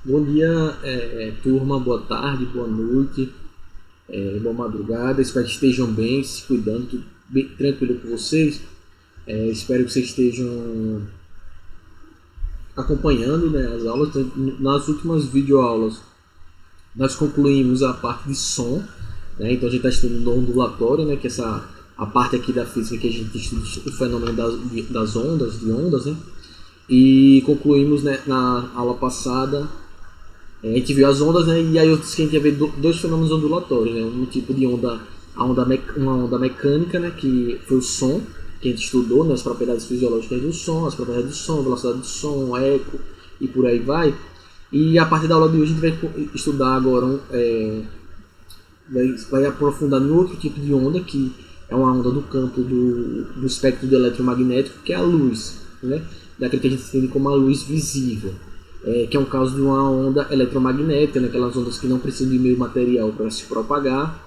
Bom dia, turma, boa tarde, boa noite, boa madrugada. Espero que estejam bem, se cuidando, tudo bem tranquilo com vocês. Espero que vocês estejam acompanhando, né, as aulas. Nas últimas videoaulas, nós concluímos a parte de som, né? Então a gente está estudando o ondulatório, né, que é a parte aqui da física que a gente estuda o fenômeno das ondas, de ondas, né? E concluímos, né, na aula passada. A gente viu as ondas, né? E aí eu disse que a gente ia ver dois fenômenos ondulatórios, né? Um tipo de onda, uma onda mecânica, né? Que foi o som, que a gente estudou, né? As propriedades fisiológicas do som, as propriedades do som, velocidade do som, eco e por aí vai. E a partir da aula de hoje a gente vai estudar agora, vai aprofundar em outro tipo de onda, que é uma onda do campo do espectro do eletromagnético, que é a luz, né? Daquilo que a gente entende como a luz visível. Que é um caso de uma onda eletromagnética, né? Aquelas ondas que não precisam de meio material para se propagar,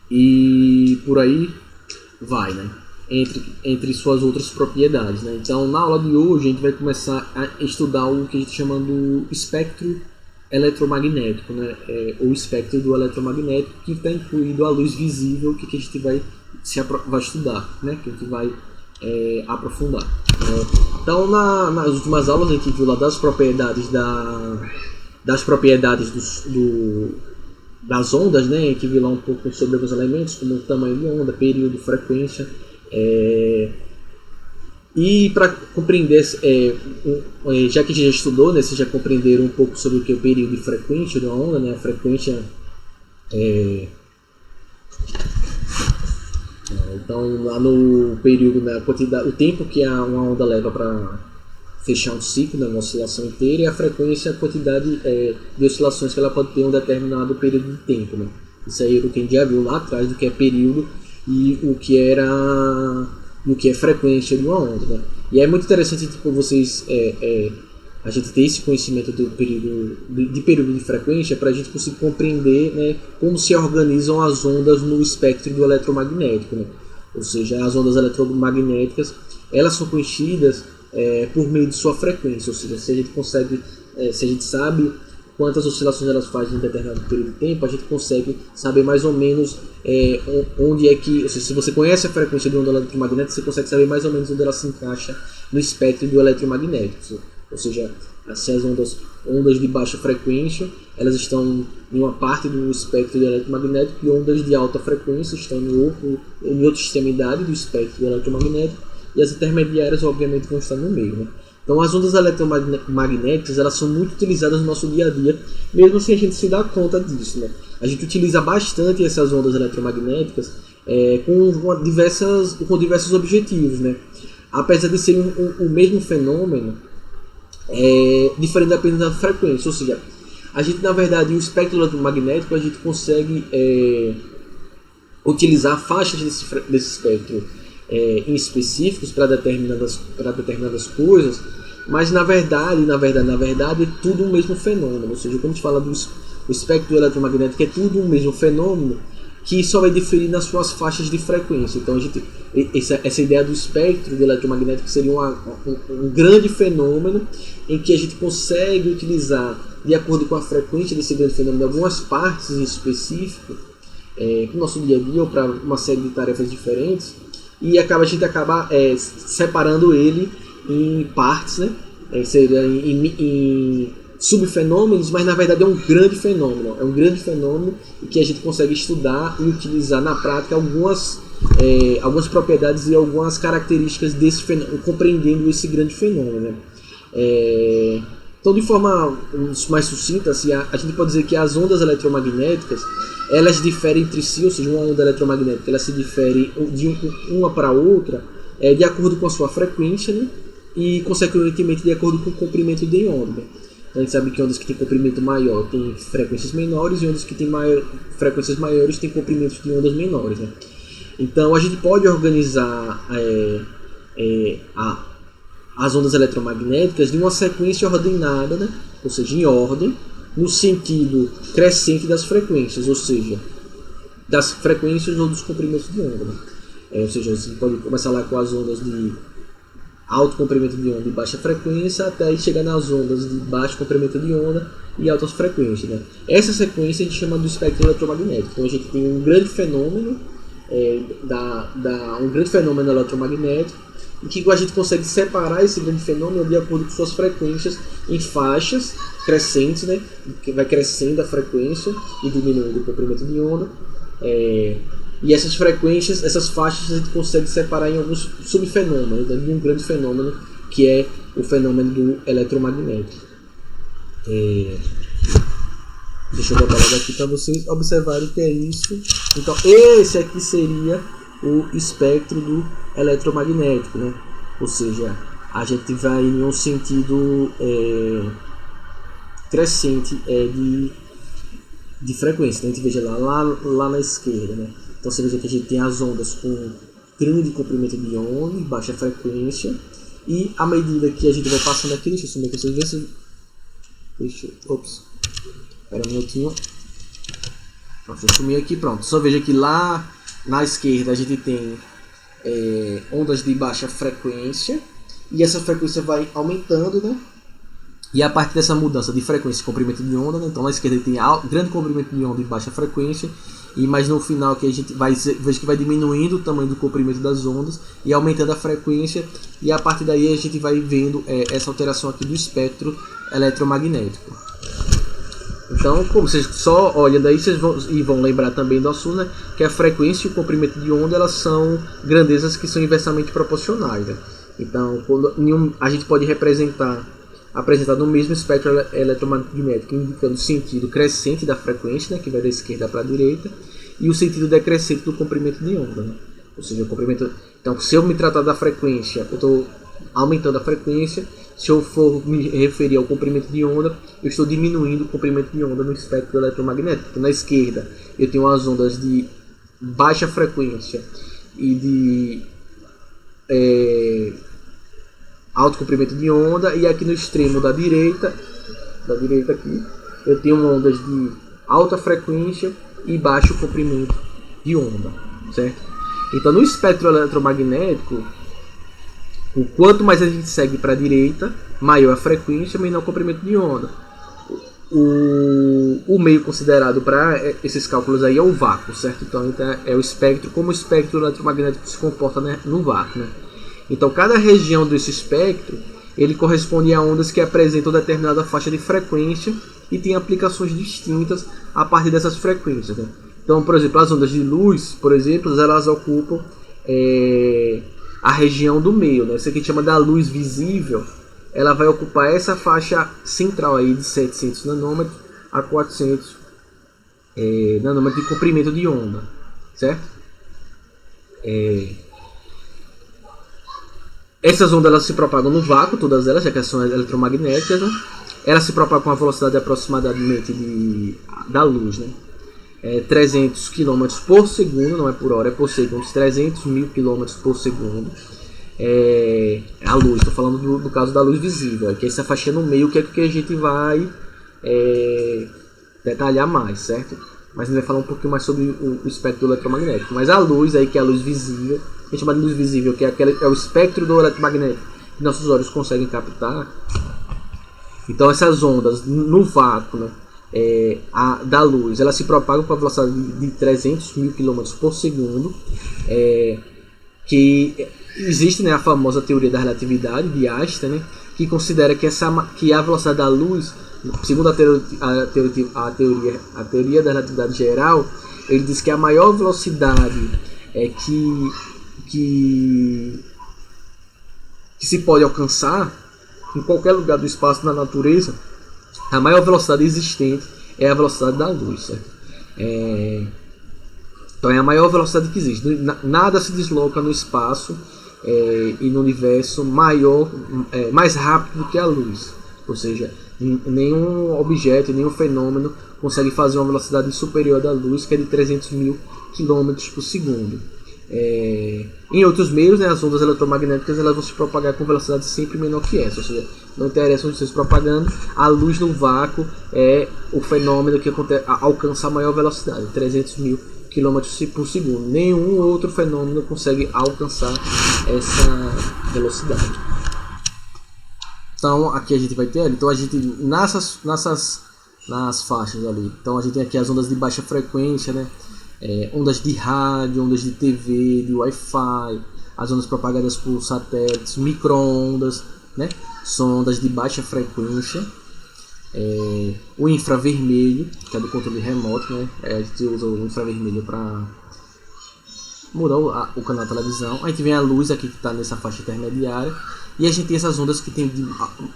e por aí vai, né? Entre suas outras propriedades, né? Então, na aula de hoje, a gente vai começar a estudar o que a gente chama do espectro eletromagnético, né? O espectro do eletromagnético, que está incluído a luz visível, que a gente vai estudar, né? Que a gente vai aprofundar. Então, nas últimas aulas a gente viu lá das propriedades das ondas, né? A gente viu lá um pouco sobre alguns elementos, como o tamanho de onda, período, frequência. E para compreender, já que a gente já estudou, né, vocês já compreenderam um pouco sobre o que é o período e frequência de uma onda, né? A frequência então, lá no período, né, o tempo que uma onda leva para fechar um ciclo, né, uma oscilação inteira, e a frequência é a quantidade de oscilações que ela pode ter em um determinado período de tempo. Né? Isso aí é o que a gente já viu lá atrás, do que é período e o que é frequência de uma onda. Né? E é muito interessante, tipo, vocês a gente ter esse conhecimento do período de frequência para a gente conseguir compreender, né, como se organizam as ondas no espectro do eletromagnético. Né? Ou seja, as ondas eletromagnéticas, elas são conhecidas por meio de sua frequência. Ou seja, se a gente sabe quantas oscilações elas fazem em um determinado período de tempo, a gente consegue saber mais ou menos onde é que... Ou seja, se você conhece a frequência de onda eletromagnética, você consegue saber mais ou menos onde ela se encaixa no espectro do eletromagnético. Ou seja, se as ondas de baixa frequência, elas estão em uma parte do espectro do eletromagnético, e ondas de alta frequência estão em outra extremidade do espectro do eletromagnético, e as intermediárias, obviamente, vão estar no meio. Né? Então, as ondas eletromagnéticas, elas são muito utilizadas no nosso dia a dia, mesmo sem a gente se dar conta disso. Né? A gente utiliza bastante essas ondas eletromagnéticas com diversos objetivos. Né? Apesar de serem o mesmo fenômeno, diferente apenas da frequência. Ou seja, a gente, na verdade, o espectro eletromagnético, a gente consegue utilizar faixas desse espectro em específicos para determinadas coisas, mas na verdade é tudo o mesmo fenômeno. Ou seja, quando a gente fala do espectro eletromagnético, é tudo o mesmo fenômeno, que só vai diferir nas suas faixas de frequência. Então, essa ideia do espectro do eletromagnético seria um grande fenômeno em que a gente consegue utilizar, de acordo com a frequência desse grande fenômeno, algumas partes em específico para o nosso dia a dia ou para uma série de tarefas diferentes, e a gente acaba separando ele em partes, né? Seria em subfenômenos, mas na verdade é um grande fenômeno. É um grande fenômeno que a gente consegue estudar e utilizar na prática algumas propriedades e algumas características desse fenômeno, compreendendo esse grande fenômeno. Né? Então, de forma mais sucinta, assim, a gente pode dizer que as ondas eletromagnéticas, elas diferem entre si. Ou seja, uma onda eletromagnética, ela se difere de uma para outra de acordo com a sua frequência, né? E, consequentemente, de acordo com o comprimento de onda. A gente sabe que ondas que têm comprimento maior têm frequências menores, e ondas que têm frequências maiores têm comprimentos de ondas menores. Né? Então, a gente pode organizar as ondas eletromagnéticas de uma sequência ordenada, né? Ou seja, em ordem, no sentido crescente das frequências, ou seja, das frequências ou dos comprimentos de onda. Né? Ou seja, você pode começar lá com as ondas alto comprimento de onda e baixa frequência, até chegar nas ondas de baixo comprimento de onda e altas frequências, né? Essa sequência a gente chama do espectro eletromagnético. Então a gente tem um grande fenômeno, um grande fenômeno eletromagnético, em que a gente consegue separar esse grande fenômeno de acordo com suas frequências em faixas crescentes, né? Que vai crescendo a frequência e diminuindo o comprimento de onda. E essas frequências, essas faixas a gente consegue separar em alguns subfenômenos, né, de um grande fenômeno que é o fenômeno do eletromagnético. Deixa eu botar logo aqui para vocês observarem o que é isso. Então, esse aqui seria o espectro do eletromagnético, né? Ou seja, a gente vai em um sentido crescente de frequência, né? A gente veja lá na esquerda, né? Então você veja que a gente tem as ondas com grande comprimento de onda e baixa frequência, e à medida que a gente vai passando aqui, deixa eu sumir para vocês verem. Espera um minutinho. Pronto, deixa eu sumir aqui, pronto. Só veja que lá na esquerda a gente tem ondas de baixa frequência, e essa frequência vai aumentando, né? E a partir dessa mudança de frequência e comprimento de onda, né? Então na esquerda tem grande comprimento de onda e baixa frequência, mas no final que a gente vai ver que vai diminuindo o tamanho do comprimento das ondas e aumentando a frequência, e a partir daí a gente vai vendo essa alteração aqui do espectro eletromagnético. Então, como vocês só olham daí, vocês vão lembrar também do assunto, né? Que a frequência e o comprimento de onda, elas são grandezas que são inversamente proporcionais, né? Então, a gente pode apresentar no mesmo espectro eletromagnético, indicando o sentido crescente da frequência, né, que vai da esquerda para a direita, e o sentido decrescente do comprimento de onda, né? Ou seja, o comprimento. Então, se eu me tratar da frequência, eu estou aumentando a frequência. Se eu for me referir ao comprimento de onda, eu estou diminuindo o comprimento de onda no espectro eletromagnético. Então, na esquerda, eu tenho as ondas de baixa frequência e de alto comprimento de onda, e aqui no extremo da direita aqui, eu tenho ondas de alta frequência e baixo comprimento de onda, certo? Então, no espectro eletromagnético, o quanto mais a gente segue para a direita, maior a frequência, menor o comprimento de onda. O meio considerado para esses cálculos aí é o vácuo, certo? Então é o espectro, como o espectro eletromagnético se comporta, né, no vácuo, né? Então, cada região desse espectro, ele corresponde a ondas que apresentam determinada faixa de frequência e tem aplicações distintas a partir dessas frequências, né? Então, por exemplo, as ondas de luz, por exemplo, elas ocupam a região do meio, né? Isso aqui a gente chama da luz visível. Ela vai ocupar essa faixa central aí de 700 nanômetros a 400 nanômetros de comprimento de onda, certo? Essas ondas elas se propagam no vácuo, todas elas, já que são eletromagnéticas, né? Elas se propagam com a velocidade aproximadamente da luz, né? 300 km por segundo, não é por hora, é por segundo, 300 mil km por segundo. A luz, estou falando do caso da luz visível, que é essa faixa no meio, que é o que a gente vai detalhar mais, certo? Mas a gente vai falar um pouquinho mais sobre o espectro eletromagnético. Mas a luz aí, que é a luz visível, a gente chama de luz visível, que é o espectro do eletromagnético que nossos olhos conseguem captar. Então essas ondas no vácuo, né, da luz, elas se propagam com a velocidade de 300 mil km por segundo, que existe, né, a famosa teoria da relatividade de Einstein, né, que considera que a velocidade da luz, segundo a teoria da relatividade geral, ele diz que a maior velocidade que se pode alcançar em qualquer lugar do espaço, na natureza, a maior velocidade existente é a velocidade da luz, certo? Então é a maior velocidade que existe. Nada se desloca no espaço e no universo mais rápido do que a luz. Ou seja, nenhum objeto, nenhum fenômeno consegue fazer uma velocidade superior da luz, que é de 300 mil km por segundo. Em outros meios, né, as ondas eletromagnéticas elas vão se propagar com velocidade sempre menor que essa, ou seja, não interessa onde você se propagando, a luz no vácuo é o fenômeno que alcança a maior velocidade, 300 mil km por segundo. Nenhum outro fenômeno consegue alcançar essa velocidade. Então aqui a gente vai ter, então a gente nas faixas ali, então a gente tem aqui as ondas de baixa frequência, né? Ondas de rádio, ondas de TV, de Wi-Fi, as ondas propagadas por satélites, micro-ondas, né? São ondas de baixa frequência. O infravermelho, que é do controle remoto, né? A gente usa o infravermelho para mudar o canal de televisão. A gente vem a luz aqui que está nessa faixa intermediária. E a gente tem essas ondas que tem de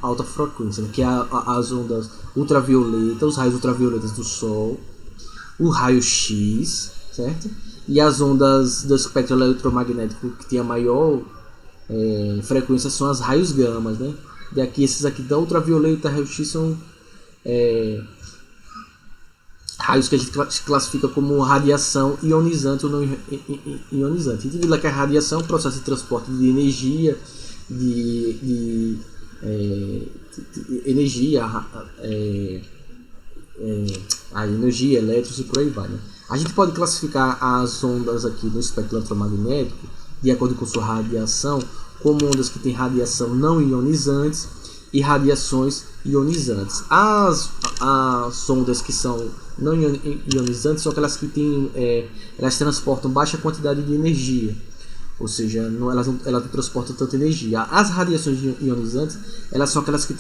alta frequência, né? Que é as ondas ultravioletas, os raios ultravioletas do Sol, o raio-x, certo? E as ondas do espectro eletromagnético que tem a maior frequência são as raios gamas, né? E aqui, esses aqui da ultravioleta, raio-x são raios que a gente classifica como radiação ionizante ou não ionizante. A gente viu que a radiação é um processo de transporte de energia, a energia, elétrons e por aí vai, né? A gente pode classificar as ondas aqui do espectro eletromagnético, de acordo com sua radiação, como ondas que têm radiação não ionizantes e radiações ionizantes. As ondas que são não ionizantes são aquelas que têm, elas transportam baixa quantidade de energia, ou seja, elas não transportam tanta energia. As radiações ionizantes, elas são aquelas que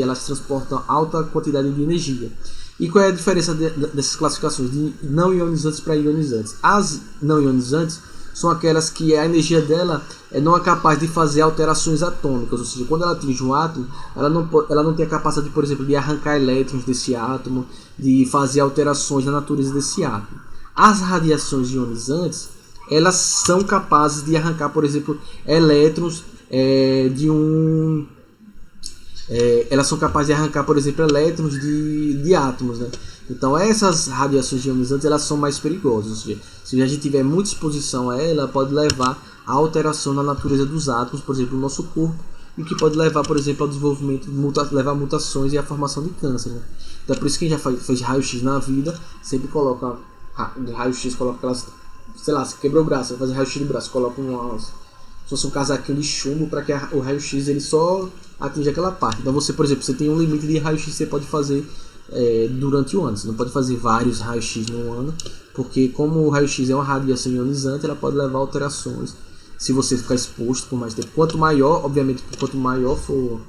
elas transportam alta quantidade de energia. E qual é a diferença dessas classificações de não ionizantes para ionizantes? As não ionizantes são aquelas que a energia dela não é capaz de fazer alterações atômicas, ou seja, quando ela atinge um átomo, ela não tem a capacidade, por exemplo, de arrancar elétrons desse átomo, de fazer alterações na natureza desse átomo. As radiações ionizantes, elas são capazes de arrancar, por exemplo, elétrons elas são capazes de arrancar, por exemplo, elétrons de átomos, né? Então essas radiações ionizantes, elas são mais perigosas, ou seja, se a gente tiver muita exposição a ela, pode levar a alteração na natureza dos átomos, por exemplo, no nosso corpo, e que pode levar, por exemplo, ao desenvolvimento, levar a mutações e a formação de câncer, né? Então é por isso que quem já fez raio-x na vida, sempre coloca raio-x, coloca aquelas, sei lá, se quebrou o braço, vai fazer raio-x do braço, coloca se fosse um casaquinho de chumbo para que o raio-x ele só atinja aquela parte. Então você, por exemplo, você tem um limite de raio-x que você pode fazer durante o ano. Você não pode fazer vários raios-x no ano, porque como o raio-x é uma radiação ionizante, ela pode levar a alterações se você ficar exposto por mais tempo. Quanto maior, obviamente, quanto maior for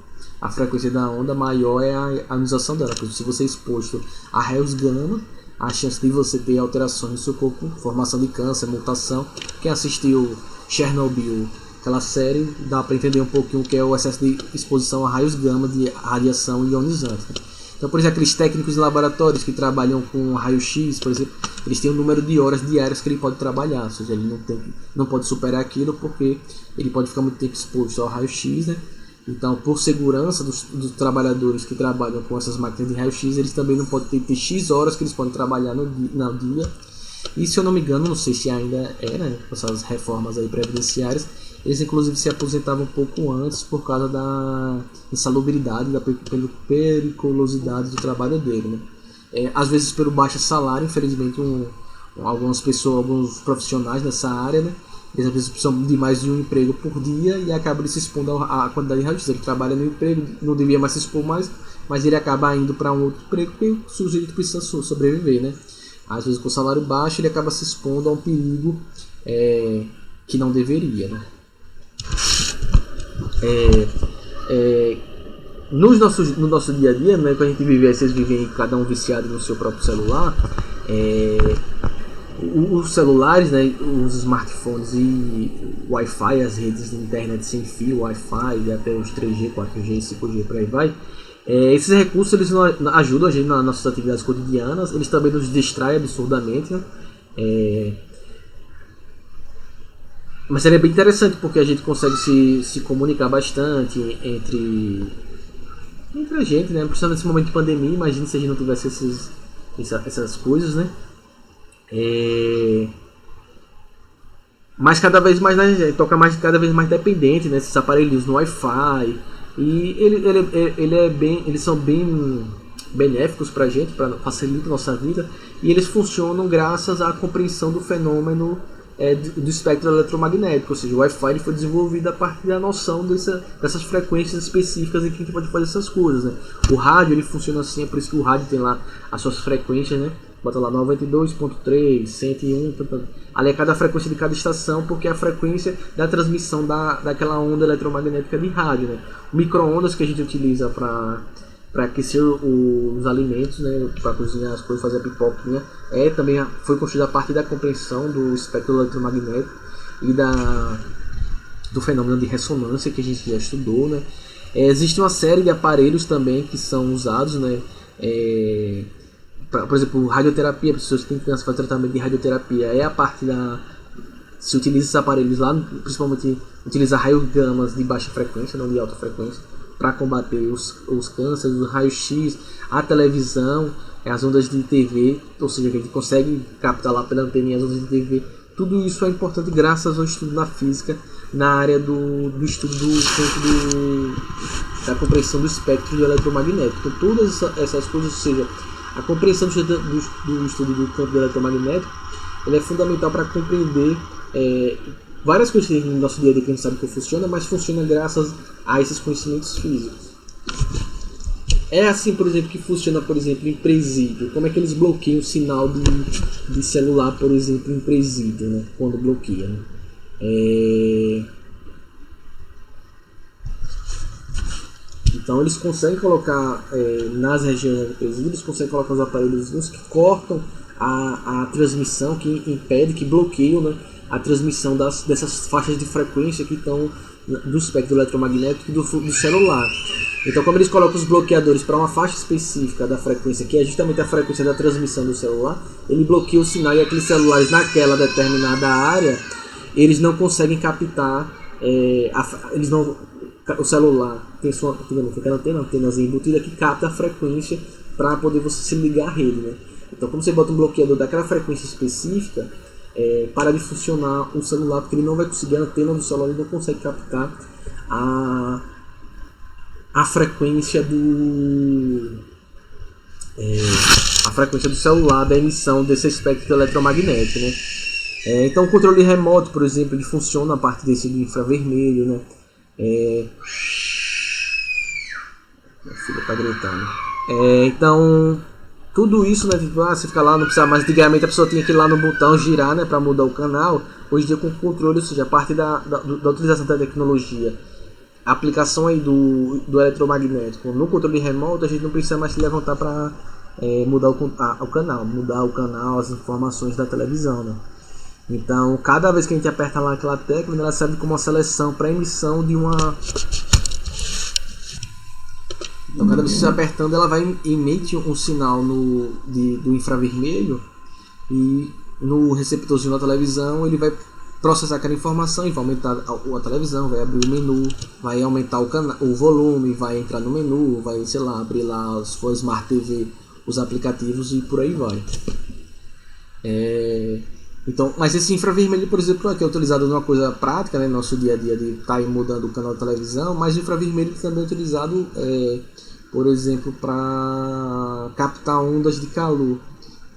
a frequência da onda, maior é a ionização dela. Por exemplo, se você é exposto a raios gama, a chance de você ter alterações no seu corpo, formação de câncer, mutação. Quem assistiu Chernobyl, aquela série, dá para entender um pouquinho o que é o excesso de exposição a raios gama de radiação ionizante. Então, por exemplo, aqueles técnicos em laboratórios que trabalham com raio-x, por exemplo, eles têm um número de horas diárias que ele pode trabalhar, ou seja, ele não pode superar aquilo porque ele pode ficar muito tempo exposto ao raio-x, né? Então, por segurança dos trabalhadores que trabalham com essas máquinas de raio-x, eles também não podem ter X horas que eles podem trabalhar no dia. E se eu não me engano, não sei se ainda né, com essas reformas aí previdenciárias, eles inclusive se aposentavam um pouco antes por causa da insalubridade, da periculosidade do trabalho dele, né? Às vezes pelo baixo salário, infelizmente algumas pessoas, alguns profissionais nessa área, né, eles às vezes precisam de mais de um emprego por dia e acabam se expondo à quantidade de raio-x. Ele trabalha no emprego, não devia mais se expor mais, mas ele acaba indo para um outro emprego porque o sujeito precisa sobreviver, né? Às vezes com salário baixo ele acaba se expondo a um perigo que não deveria, né? No nosso dia a dia, né, quando a gente vive, vocês vivem cada um viciado no seu próprio celular, os celulares, né, os smartphones e o Wi-Fi, as redes de internet sem fio, Wi-Fi e até os 3G, 4G e 5G por aí vai, esses recursos eles ajudam a gente nas nossas atividades cotidianas, eles também nos distraem absurdamente, né? Mas ele é bem interessante porque a gente consegue se comunicar bastante entre a gente, né? Principalmente nesse momento de pandemia, imagina se a gente não tivesse essas coisas, né? Mas cada vez mais, né, toca cada vez mais dependente, né, esses aparelhos no Wi-Fi. E eles são bem benéficos pra gente, facilitar a nossa vida. E eles funcionam graças à compreensão do fenômeno do espectro eletromagnético, ou seja, o Wi-Fi foi desenvolvido a partir da noção dessas frequências específicas em que a gente pode fazer essas coisas, né? O rádio ele funciona assim, é por isso que o rádio tem lá as suas frequências, né? Bota lá 92.3, 101, ali é cada frequência de cada estação, porque é a frequência da transmissão daquela onda eletromagnética de rádio, né? O micro-ondas que a gente utiliza para aquecer os alimentos, né, para cozinhar as coisas, fazer a pipoquinha, também foi construída a partir da compreensão do espectro eletromagnético e do fenômeno de ressonância que a gente já estudou, né. Existe uma série de aparelhos também que são usados, né, por exemplo, radioterapia, pessoas que têm câncer para tratamento de radioterapia, a parte se utiliza esses aparelhos lá, principalmente utiliza raios gamas de baixa frequência, não de alta frequência, para combater os cânceres, o raio-x, a televisão, as ondas de TV, ou seja, que a gente consegue captar lá pela anteninha as ondas de TV. Tudo isso é importante graças ao estudo da física na área do estudo do campo da compreensão do espectro do eletromagnético. Então, todas essas coisas, ou seja, a compreensão do estudo do campo do eletromagnético, ele é fundamental para compreender várias coisas que no nosso dia a dia que a gente sabe que funciona, mas funciona graças a esses conhecimentos físicos. É assim, por exemplo, que funciona, por exemplo, em presídio. Como é que eles bloqueiam o sinal de celular, por exemplo, em presídio, né? Quando bloqueia, né? Então eles conseguem colocar nas regiões do presídio, eles conseguem colocar os aparelhos que cortam a transmissão, que impede, que bloqueiam, né, a transmissão dessas faixas de frequência que estão do espectro eletromagnético do celular. Então, como eles colocam os bloqueadores para uma faixa específica da frequência, que é justamente a frequência da transmissão do celular, ele bloqueia o sinal e aqueles celulares naquela determinada área, eles não conseguem captar, o celular tem aquela antenazinha embutida que capta a frequência para poder você se ligar à rede, né? Então, como você bota um bloqueador daquela frequência específica, para de funcionar o celular, porque ele não vai conseguir, a antena do celular ele não consegue captar a frequência a frequência do celular, da emissão desse espectro eletromagnético, né? Então, o controle remoto, por exemplo, ele funciona a partir desse do infravermelho, né? Minha filha tá gritando. Então, tudo isso, né? Tipo, você fica lá, não precisa mais. Antigamente a pessoa tinha que ir lá no botão girar, né? Para mudar o canal. Hoje em dia, com o controle, ou seja, a parte da utilização da tecnologia, a aplicação aí do eletromagnético no controle remoto, a gente não precisa mais se levantar para mudar o canal, as informações da televisão, né? Então, cada vez que a gente aperta lá aquela tecla, ela serve como uma seleção para emissão de uma. Então, cada vez que você apertando, ela vai emitir um sinal do infravermelho, e no receptorzinho da televisão ele vai processar aquela informação e vai aumentar a televisão, vai abrir o menu, vai aumentar o volume, vai entrar no menu, vai, sei lá, abrir lá, se for Smart TV, os aplicativos e por aí vai. Então, mas esse infravermelho, por exemplo, que é utilizado numa coisa prática, né, no nosso dia a dia de estar mudando o canal de televisão, mas o infravermelho também é utilizado, por exemplo, para captar ondas de calor.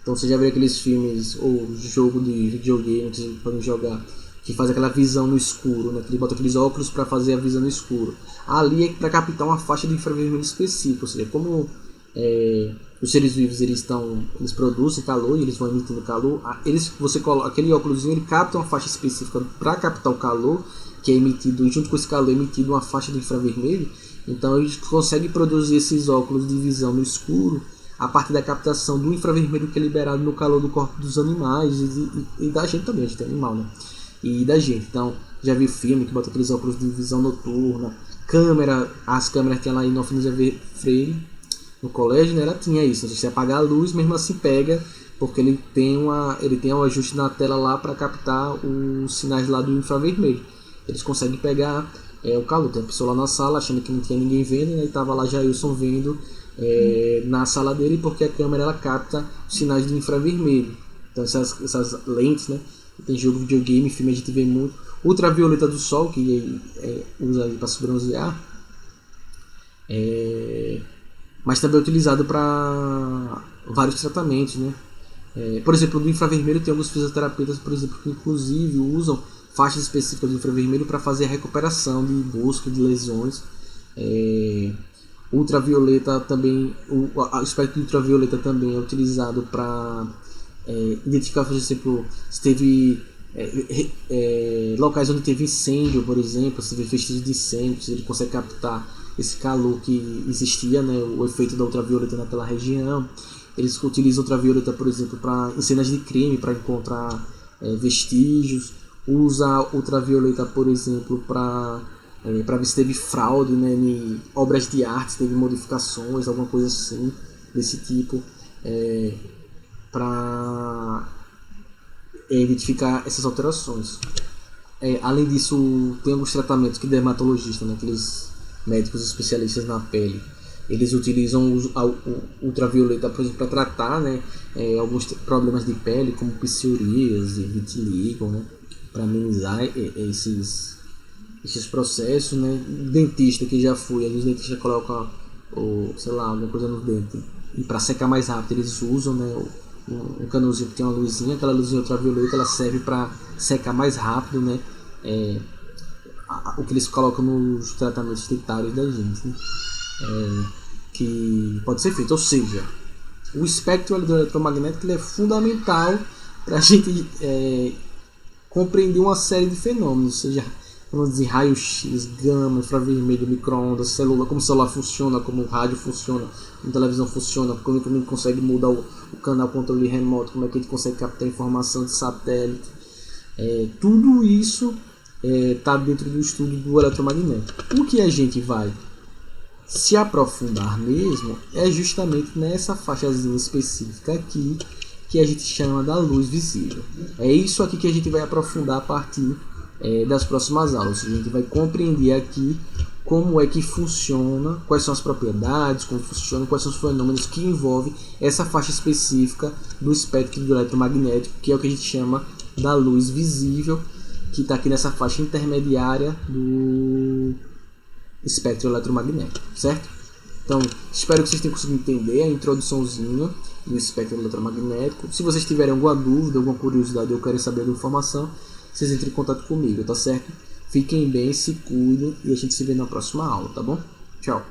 Então você já viu aqueles filmes ou jogo de videogame que vocês podem jogar, que faz aquela visão no escuro, né, que ele bota aqueles óculos para fazer a visão no escuro. Ali é para captar uma faixa de infravermelho específica, ou seja, como os seres vivos eles produzem calor e eles vão emitindo calor, você coloca aquele óculos, ele capta uma faixa específica para captar o calor que é emitido, e junto com esse calor é emitido uma faixa de infravermelho. Então eles conseguem produzir esses óculos de visão no escuro a partir da captação do infravermelho que é liberado no calor do corpo dos animais e da gente também, a gente é animal, né? E da gente. Então, já vi filme que bota aqueles óculos de visão noturna, as câmeras que ela aí no Alfines Freire no colégio, né, ela tinha isso. Se você apagar a luz, mesmo assim pega, porque ele tem um ajuste na tela lá para captar os sinais lá do infravermelho. Eles conseguem pegar o calor. Tem a pessoa lá na sala achando que não tinha ninguém vendo, né, e tava lá Jailson vendo na sala dele, porque a câmera ela capta os sinais do infravermelho. Então essas lentes, né, tem jogo de videogame, filme a gente vê muito. Ultravioleta do sol, que usa para se bronzear, mas também é utilizado para vários tratamentos, né? Por exemplo, no infravermelho tem alguns fisioterapeutas, por exemplo, que inclusive usam faixas específicas do infravermelho para fazer a recuperação de músculo, de lesões. Ultravioleta também, o espectro ultravioleta também é utilizado para identificar, por exemplo, se teve locais onde teve incêndio, por exemplo, se teve vestígios de incêndio, se ele consegue captar esse calor que existia, né, o efeito da ultravioleta naquela região. Eles utilizam ultravioleta, por exemplo, em cenas de crime, para encontrar vestígios. Usa ultravioleta, por exemplo, para ver se teve fraude, né, em obras de arte, se teve modificações, alguma coisa assim, desse tipo, para identificar essas alterações. Além disso, tem alguns tratamentos que dermatologistas, né, aqueles médicos especialistas na pele, eles utilizam o ultravioleta, por exemplo, para tratar, né, alguns problemas de pele, como psoríase, vitiligo, né, para amenizar esses processos, né. Dentista que já foi, às vezes o dentista coloca, alguma coisa no dente, e para secar mais rápido eles usam, né, um canuzinho que tem uma luzinha, aquela luzinha ultravioleta, ela serve para secar mais rápido, né, o que eles colocam nos tratamentos dentários da gente, né, que pode ser feito. Ou seja, o espectro eletromagnético ele é fundamental para a gente compreender uma série de fenômenos, ou seja, vamos dizer, raio-x, gama, infravermelho, micro-ondas, celular, como o celular funciona, como o rádio funciona, como a televisão funciona, como a gente consegue mudar o canal controle remoto, como é que a gente consegue captar informação de satélite. Tudo isso está dentro do estudo do eletromagnético. O que a gente vai se aprofundar mesmo é justamente nessa faixazinha específica aqui, que a gente chama da luz visível. É isso aqui que a gente vai aprofundar a partir das próximas aulas. A gente vai compreender aqui como é que funciona, quais são as propriedades, como funciona, quais são os fenômenos que envolvem essa faixa específica do espectro do eletromagnético, que é o que a gente chama da luz visível, que está aqui nessa faixa intermediária do espectro eletromagnético, certo? Então, espero que vocês tenham conseguido entender a introduçãozinha do espectro eletromagnético. Se vocês tiverem alguma dúvida, alguma curiosidade ou querem saber alguma informação, vocês entrem em contato comigo, tá certo? Fiquem bem, se cuidem e a gente se vê na próxima aula, tá bom? Tchau!